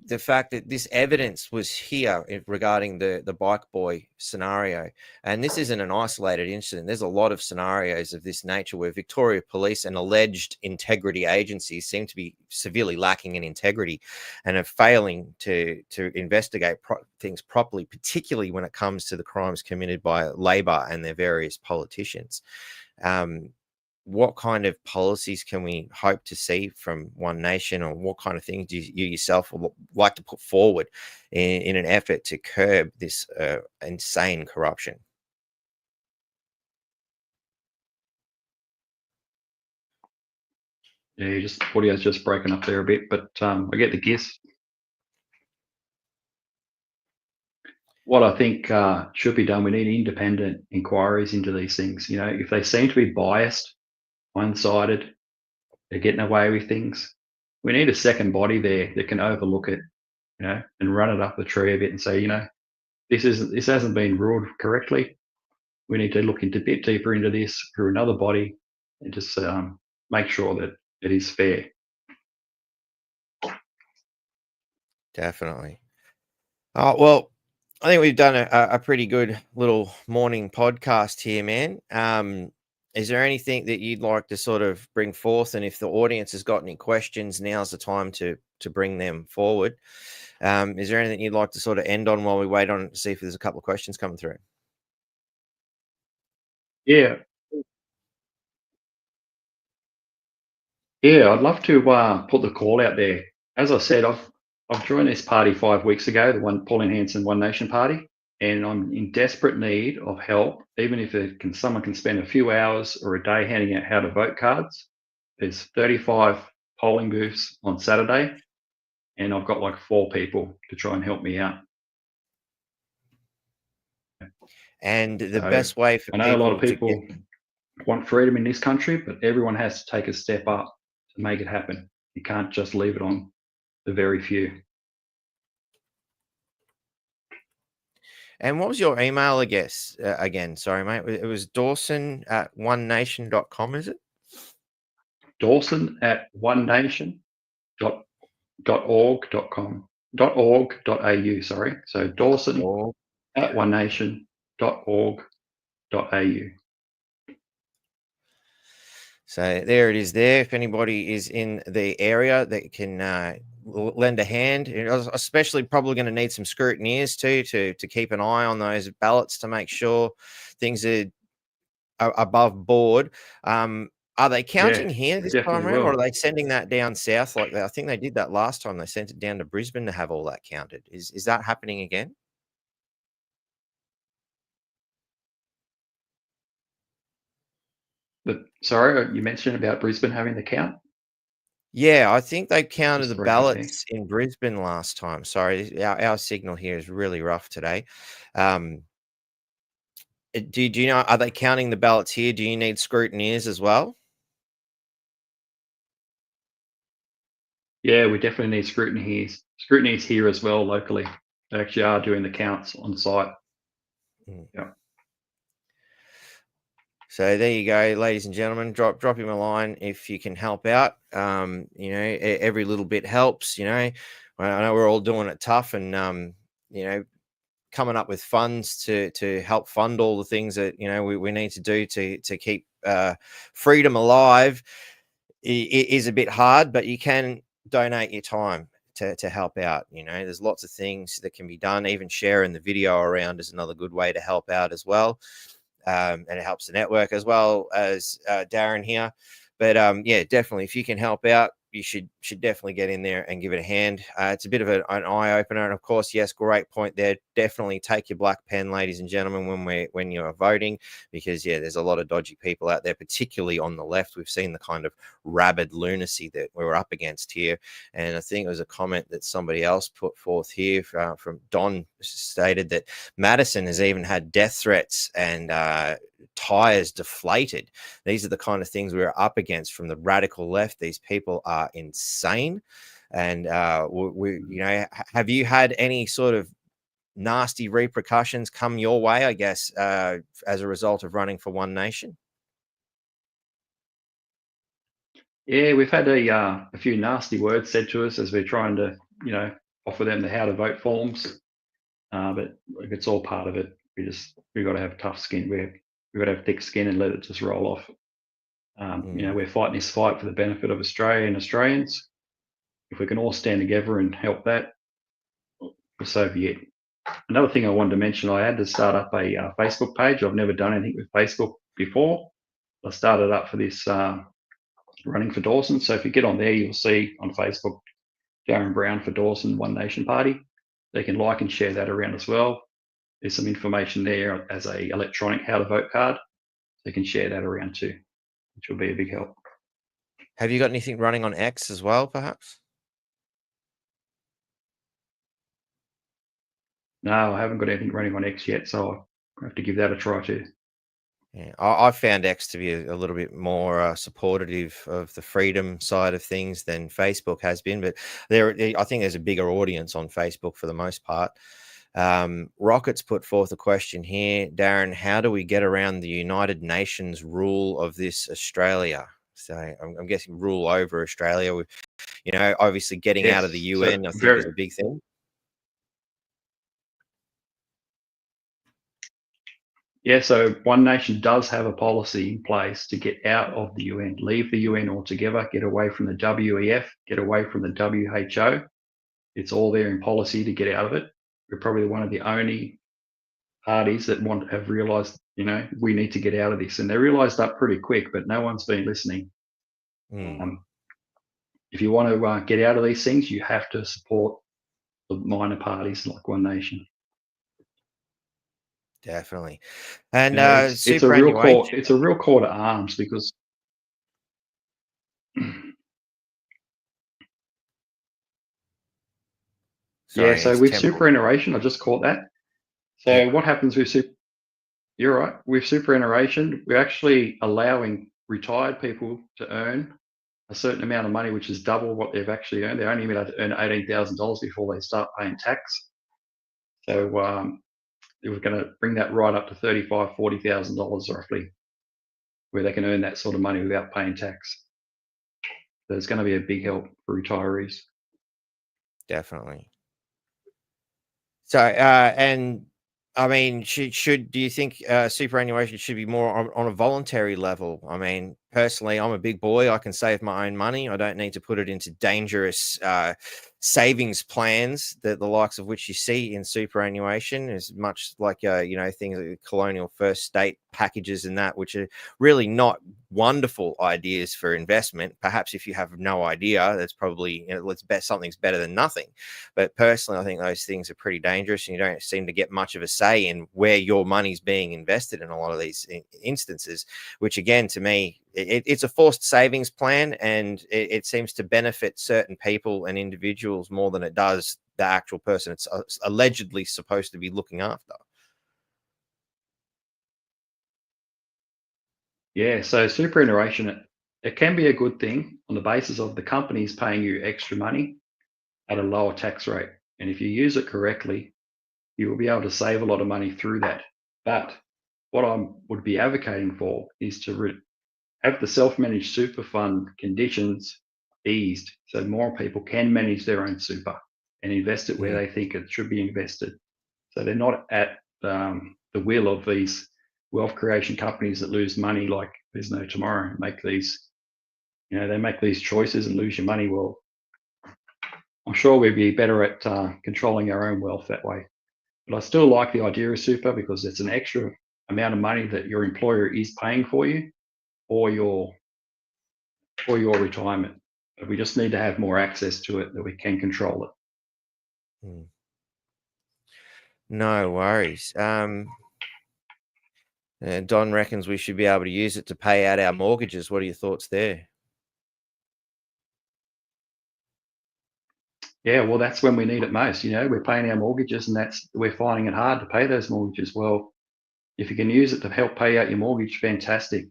the fact that this evidence was here regarding the bike boy scenario. And this isn't an isolated incident. There's a lot of scenarios of this nature where Victoria Police and alleged integrity agencies seem to be severely lacking in integrity and are failing to investigate things properly, particularly when it comes to the crimes committed by Labor and their various politicians. What kind of policies can we hope to see from One Nation, or what kind of things do you yourself would like to put forward in an effort to curb this insane corruption? Yeah, audio's just broken up there a bit, but I get the gist. What I think should be done, we need independent inquiries into these things. If they seem to be biased, one-sided, they're getting away with things, we need a second body there that can overlook it, and run it up the tree a bit and say, this hasn't been ruled correctly. We need to look a bit deeper into this through another body and just make sure that it is fair. Definitely. Well, I think we've done a pretty good little morning podcast here, man. Is there anything that you'd like to sort of bring forth? And if the audience has got any questions, now's the time to bring them forward. Is there anything you'd like to sort of end on while we wait on to see if there's a couple of questions coming through? Yeah. Yeah, I'd love to put the call out there. As I said, I've joined this party 5 weeks ago, the Pauline Hanson One Nation Party, and I'm in desperate need of help. Even if someone can spend a few hours or a day handing out how to vote cards. There's 35 polling booths on Saturday, and I've got like 4 people to try and help me out. And the best way for I know a lot of people want freedom in this country, but everyone has to take a step up to make it happen. You can't just leave it on the very few. And what was your email again? Sorry, mate. It was Dawson at onenation.com, is it? Dawson at onenation.org.au. Sorry, so Dawson at onenation.org.au. So there it is there. If anybody is in the area that can lend a hand, especially probably going to need some scrutineers too to keep an eye on those ballots to make sure things are above board. Are they counting here this time around, or are they sending that down south like that? I think they did that last time. They sent it down to Brisbane to have all that counted. Is that happening again? But sorry, you mentioned about Brisbane having the count. Yeah, I think they counted Just the break up there. ballots in Brisbane last time. Sorry, our signal here is really rough today. Do you know, are they counting the ballots here? Do you need scrutineers as well? Yeah, we definitely need scrutineers here as well locally. They actually are doing the counts on site. Yeah. So there you go, ladies and gentlemen. Drop him a line if you can help out. You know, every little bit helps. You know, I know we're all doing it tough, and you know, coming up with funds to help fund all the things that we need to do to keep freedom alive is a bit hard, but you can donate your time to help out. You know, there's lots of things that can be done. Even sharing the video around is another good way to help out as well. And it helps the network as well as Darren here. But yeah, definitely, if you can help out, you should definitely get in there and give it a hand. It's a bit of an eye opener, and of course, yes, great point there. Definitely take your black pen, ladies and gentlemen, when you are voting, because yeah, there's a lot of dodgy people out there, particularly on the left. We've seen the kind of rabid lunacy that we're up against here, and I think it was a comment that somebody else put forth here from Don, stated that Madison has even had death threats and tires deflated. These are the kind of things we're up against from the radical left. These people are insane. And have you had any sort of nasty repercussions come your way, I guess, as a result of running for One Nation? Yeah, we've had a few nasty words said to us as we're trying to, offer them the how to vote forms. But it's all part of it. We've got to have tough skin. We've got to have thick skin and let it just roll off. We're fighting this fight for the benefit of Australia and Australians. If we can all stand together and help that, so be it. Another thing I wanted to mention, I had to start up a Facebook page. I've never done anything with Facebook before. I started up for this running for Dawson. So if you get on there, you'll see on Facebook, Darren Brown for Dawson, One Nation Party. They can like and share that around as well. There's some information there as a electronic how to vote card. They can share that around too, which will be a big help. Have you got anything running on X as well, perhaps? No, I haven't got anything running on X yet, so I'll have to give that a try too. Yeah, I found X to be a little bit more supportive of the freedom side of things than Facebook has been, but I think there's a bigger audience on Facebook for the most part. Rockets put forth a question here, Darren. How do we get around the United Nations rule of this Australia? So I'm guessing rule over Australia. With, obviously getting out of the UN, I think is a big thing. Yeah, so One Nation does have a policy in place to get out of the UN, leave the UN altogether, get away from the WEF, get away from the WHO. It's all there in policy to get out of it. We're probably one of the only parties that have realised, we need to get out of this. And they realised that pretty quick, but no one's been listening. If you want to get out of these things, you have to support the minor parties like One Nation. Definitely. And it's a real call. It's a real call to arms because so with superannuation, I just caught that. So what happens with you're right, with superannuation, we're actually allowing retired people to earn a certain amount of money, which is double what they've actually earned. They're only allowed to earn $18,000 before they start paying tax. So we're going to bring that right up to $35,000, $40,000 roughly, where they can earn that sort of money without paying tax. there's going to be a big help for retirees. Definitely. So, and I mean, do you think superannuation should be more on a voluntary level? I mean, personally, I'm a big boy. I can save my own money. I don't need to put it into dangerous savings plans that the likes of which you see in superannuation, as much like things like colonial first state packages and that, which are really not wonderful ideas for investment. Perhaps if you have no idea, that's probably something's better than nothing. But personally, I think those things are pretty dangerous, and you don't seem to get much of a say in where your money's being invested in a lot of these instances, which again, to me, it's a forced savings plan, and it seems to benefit certain people and individuals more than it does the actual person it's allegedly supposed to be looking after. Yeah, so superannuation, it can be a good thing on the basis of the companies paying you extra money at a lower tax rate. And if you use it correctly, you will be able to save a lot of money through that. But what I would be advocating for is to have the self-managed super fund conditions eased so more people can manage their own super and invest it where they think it should be invested. So they're not at the will of these wealth creation companies that lose money like there's no tomorrow, make these, they make these choices and lose your money. Well, I'm sure we'd be better at controlling our own wealth that way. But I still like the idea of super because it's an extra amount of money that your employer is paying for you or your retirement. But we just need to have more access to it that we can control it. No worries. Don reckons we should be able to use it to pay out our mortgages. What are your thoughts there? Yeah, well, that's when we need it most. We're paying our mortgages, and we're finding it hard to pay those mortgages. Well, if you can use it to help pay out your mortgage, fantastic,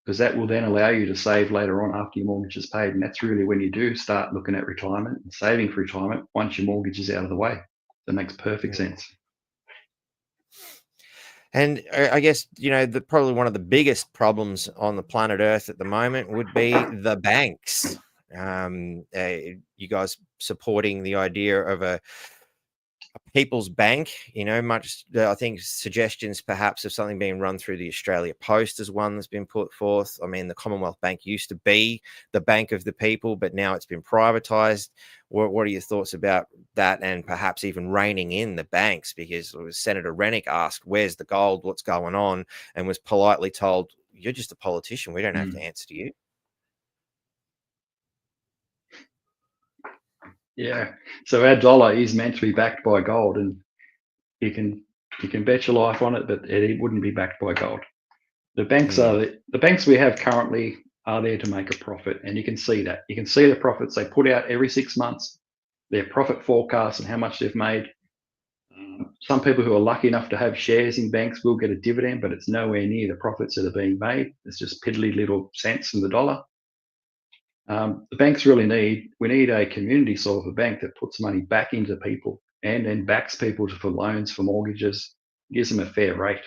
because that will then allow you to save later on after your mortgage is paid. And that's really when you do start looking at retirement and saving for retirement once your mortgage is out of the way. That makes perfect sense. And I guess, probably one of the biggest problems on the planet Earth at the moment would be the banks. You guys supporting the idea of a people's bank, I think suggestions perhaps of something being run through the Australia Post is one that's been put forth. I mean, the Commonwealth Bank used to be the bank of the people, but now it's been privatized. What are your thoughts about that, and perhaps even reining in the banks? Because Senator Rennick asked, where's the gold, what's going on, and was politely told, you're just a politician, we don't have to answer to you. Yeah, so our dollar is meant to be backed by gold, and you can bet your life on it, but it wouldn't be backed by gold. The banks the banks we have currently are there to make a profit, and you can see that. You can see the profits they put out every 6 months, their profit forecasts and how much they've made. Some people who are lucky enough to have shares in banks will get a dividend, but it's nowhere near the profits that are being made. It's just piddly little cents in the dollar. The banks we need a community sort of a bank that puts money back into people and then backs people for loans, for mortgages, gives them a fair rate.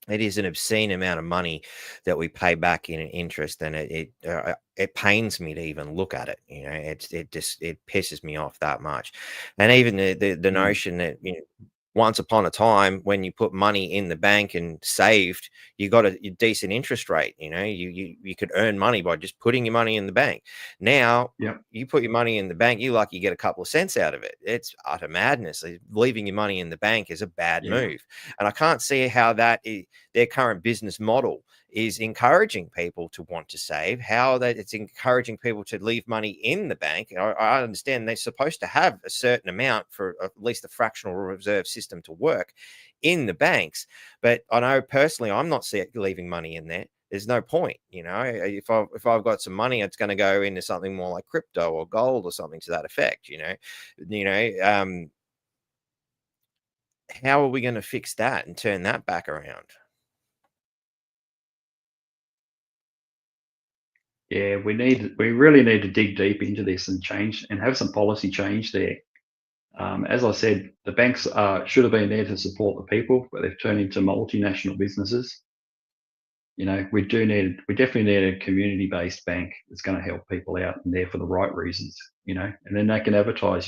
It is an obscene amount of money that we pay back in interest, and it pains me to even look at it. It pisses me off that much. And even the notion that once upon a time, when you put money in the bank and saved, you got a decent interest rate. You could earn money by just putting your money in the bank. Now, you put your money in the bank, you get a couple of cents out of it. It's utter madness. Leaving your money in the bank is a bad move. And I can't see how their current business model is encouraging people to want to save, how that it's encouraging people to leave money in the bank. I understand they're supposed to have a certain amount for at least the fractional reserve system to work in the banks. But I know personally, I'm not leaving money in there. There's no point, if I've got some money, it's going to go into something more like crypto or gold or something to that effect, how are we going to fix that and turn that back around? Yeah, we really need to dig deep into this and change and have some policy change there. As I said, the banks should have been there to support the people, but they've turned into multinational businesses. we definitely need a community-based bank that's going to help people out and there for the right reasons, and then they can advertise,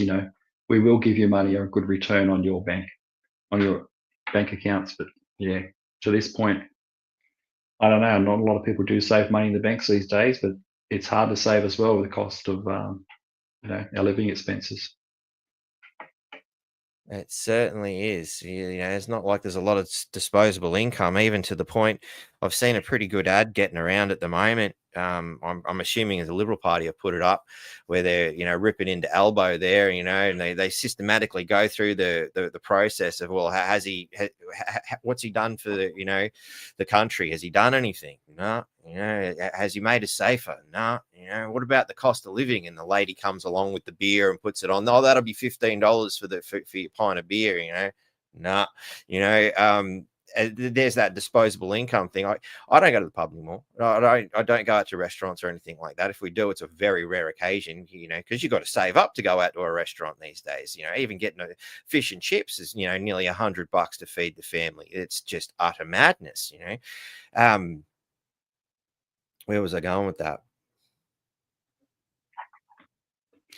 we will give you money or a good return on your bank accounts. But yeah, to this point, I don't know. Not a lot of people do save money in the banks these days, but it's hard to save as well with the cost of our living expenses. It certainly is. It's not like there's a lot of disposable income, even to the point I've seen a pretty good ad getting around at the moment. I'm assuming the Liberal Party have put it up where they're, ripping into elbow there, and they systematically go through the process of, well, what's he done for the country? Has he done anything? No. Has he made us safer? No. What about the cost of living? And the lady comes along with the beer and puts it on. Oh, that'll be $15 for your pint of beer. No. There's that disposable income thing. I don't go to the pub anymore. I don't go out to restaurants or anything like that. If we do, it's a very rare occasion, because you've got to save up to go out to a restaurant these days. Even getting a fish and chips is, nearly $100 to feed the family. It's just utter madness, Where was I going with that?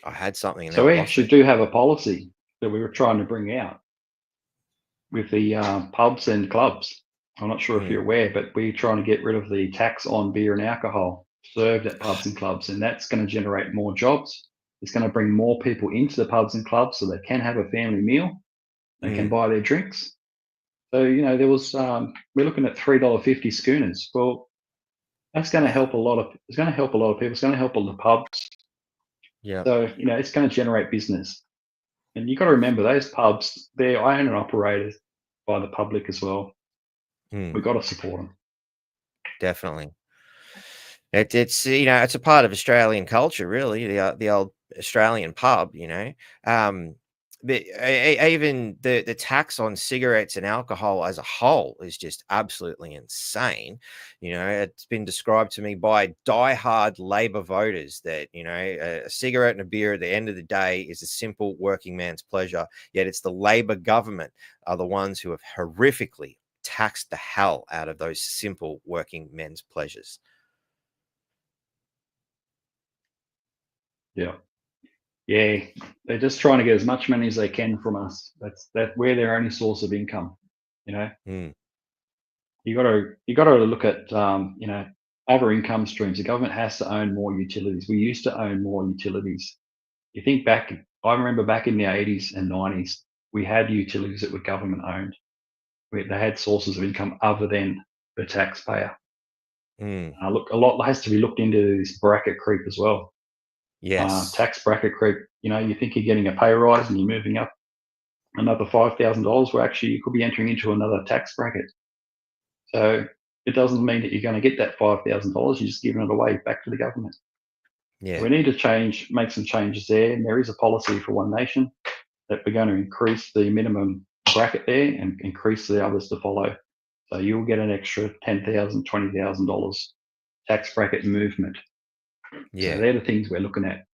I had something. And so we actually do have a policy that we were trying to bring out with the pubs and clubs. I'm not sure if you're aware, but we're trying to get rid of the tax on beer and alcohol served at pubs and clubs, and that's going to generate more jobs. It's going to bring more people into the pubs and clubs so they can have a family meal. They can buy their drinks. So, there was, we're looking at $3.50 schooners. Well, that's going to help a lot of, it's going to help a lot of people. It's going to help all the pubs. Yeah. So, it's going to generate business. And you've got to remember those pubs, they're owned and operated by the public as well. We've got to support them. Definitely. It's it's a part of Australian culture, really, the old Australian pub, but even the tax on cigarettes and alcohol as a whole is just absolutely insane. It's been described to me by diehard Labor voters that, a cigarette and a beer at the end of the day is a simple working man's pleasure. Yet it's the Labor government are the ones who have horrifically taxed the hell out of those simple working men's pleasures. Yeah. Yeah, they're just trying to get as much money as they can from us. We're their only source of income. You got to look at other income streams. The government has to own more utilities. We used to own more utilities. You think back, I remember back in the 80s and 90s, we had utilities that were government owned. They had sources of income other than the taxpayer. Look, a lot has to be looked into this bracket creep as well. Yes. Tax bracket creep. You think you're getting a pay rise and you're moving up another $5,000. Well, actually, you could be entering into another tax bracket. So it doesn't mean that you're going to get that $5,000. You're just giving it away back to the government. Yeah. So we need to make some changes there. And there is a policy for One Nation that we're going to increase the minimum bracket there and increase the others to follow. So you'll get an extra $10,000, $20,000 tax bracket movement. Yeah. So they're the things we're looking at.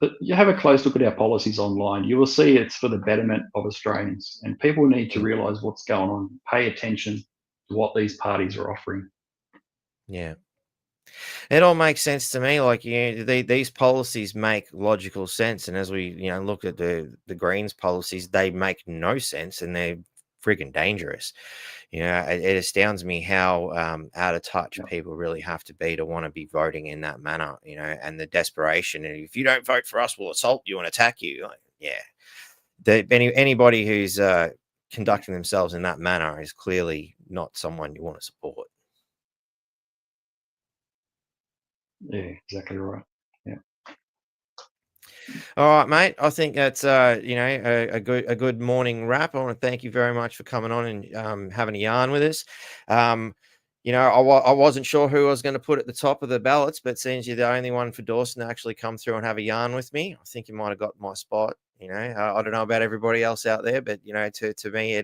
But you have a close look at our policies online. You will see it's for the betterment of Australians, and people need to realise what's going on. Pay attention to what these parties are offering. Yeah. It all makes sense to me. Like, these policies make logical sense. And as we, look at the Greens policies, they make no sense and they're friggin' dangerous. It astounds me how out of touch people really have to be to want to be voting in that manner, and the desperation. And if you don't vote for us, we'll assault you and attack you. Like, yeah. Anybody who's conducting themselves in that manner is clearly not someone you want to support. Yeah, exactly right. Yeah. All right, mate. I think that's a good morning wrap. I want to thank you very much for coming on and having a yarn with us. I wasn't sure who I was going to put at the top of the ballots, but since you're the only one for Dawson to actually come through and have a yarn with me, I think you might have got my spot. I don't know about everybody else out there, but to me,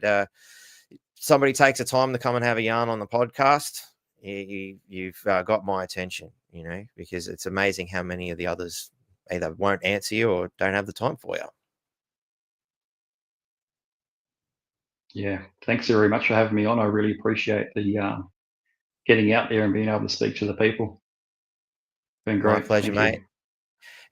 somebody takes the time to come and have a yarn on the podcast. You've got my attention, because it's amazing how many of the others either won't answer you or don't have the time for you. Yeah, thanks very much for having me on. I really appreciate the getting out there and being able to speak to the people. Been great. My pleasure, Thank mate.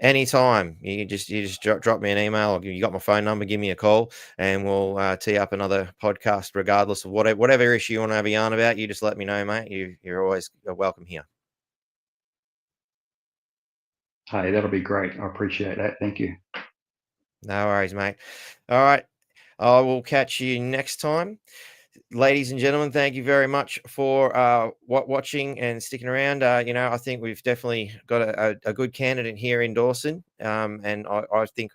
Anytime you just drop me an email, or you got my phone number, give me a call, and we'll tee up another podcast regardless of whatever issue you want to have a yarn about. You just let me know, mate. You're always welcome here. Hey, that'll be great. I appreciate that. Thank you. No worries, mate. All right, I will catch you next time. Ladies and gentlemen, thank you very much for watching and sticking around. I think we've definitely got a good candidate here in Dawson, and I think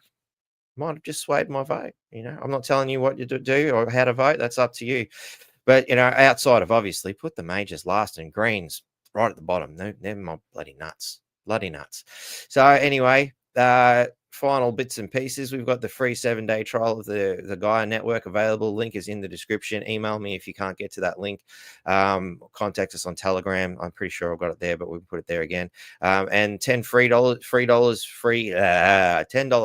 might have just swayed my vote. I'm not telling you what you do or how to vote. That's up to you. But, outside of obviously put the majors last and Greens right at the bottom. No, they're my bloody nuts. Bloody nuts. So anyway, final bits and pieces. We've got the free 7-day trial of the Gaia network available. Link is in the description. Email me if you can't get to that link. Contact us on Telegram. I'm pretty sure I've got it there, but we'll put it there again. And $10 free $10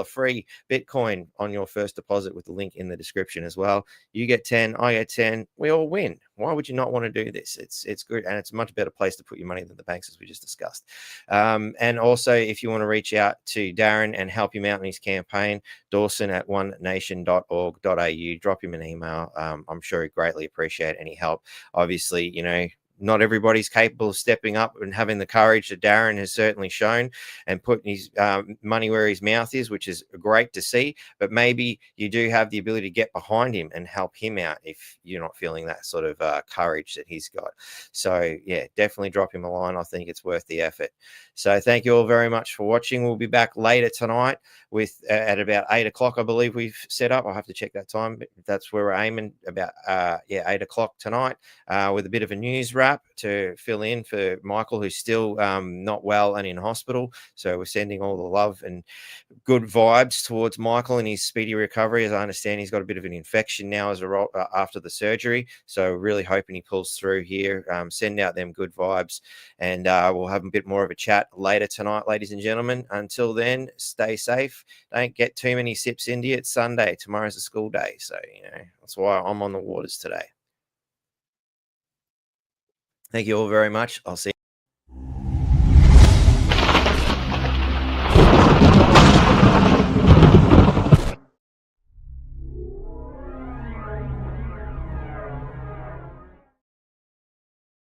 free Bitcoin on your first deposit with the link in the description as well. You get 10, I get 10. We all win. Why would you not want to do this? It's good, and it's a much better place to put your money than the banks, as we just discussed. And also, if you want to reach out to Darren and help him out in his campaign, Dawson at onenation.org.au. Drop him an email. I'm sure he'd greatly appreciate any help. Obviously, not everybody's capable of stepping up and having the courage that Darren has certainly shown and putting his money where his mouth is, which is great to see. But maybe you do have the ability to get behind him and help him out if you're not feeling that sort of courage that he's got. So, yeah, definitely drop him a line. I think it's worth the effort. So thank you all very much for watching. We'll be back later tonight with at about 8 o'clock, I believe we've set up. I'll have to check that time, but that's where we're aiming, about 8 o'clock tonight, with a bit of a news wrap to fill in for Michael, who's still not well and in hospital. So we're sending all the love and good vibes towards Michael and his speedy recovery. As I understand, he's got a bit of an infection now after the surgery. So really hoping he pulls through here. Send out them good vibes, and we'll have a bit more of a chat later tonight, ladies and gentlemen. Until then, stay safe. Don't get too many sips into you. It's Sunday. Tomorrow's a school day. So, that's why I'm on the waters today. Thank you all very much. I'll see you.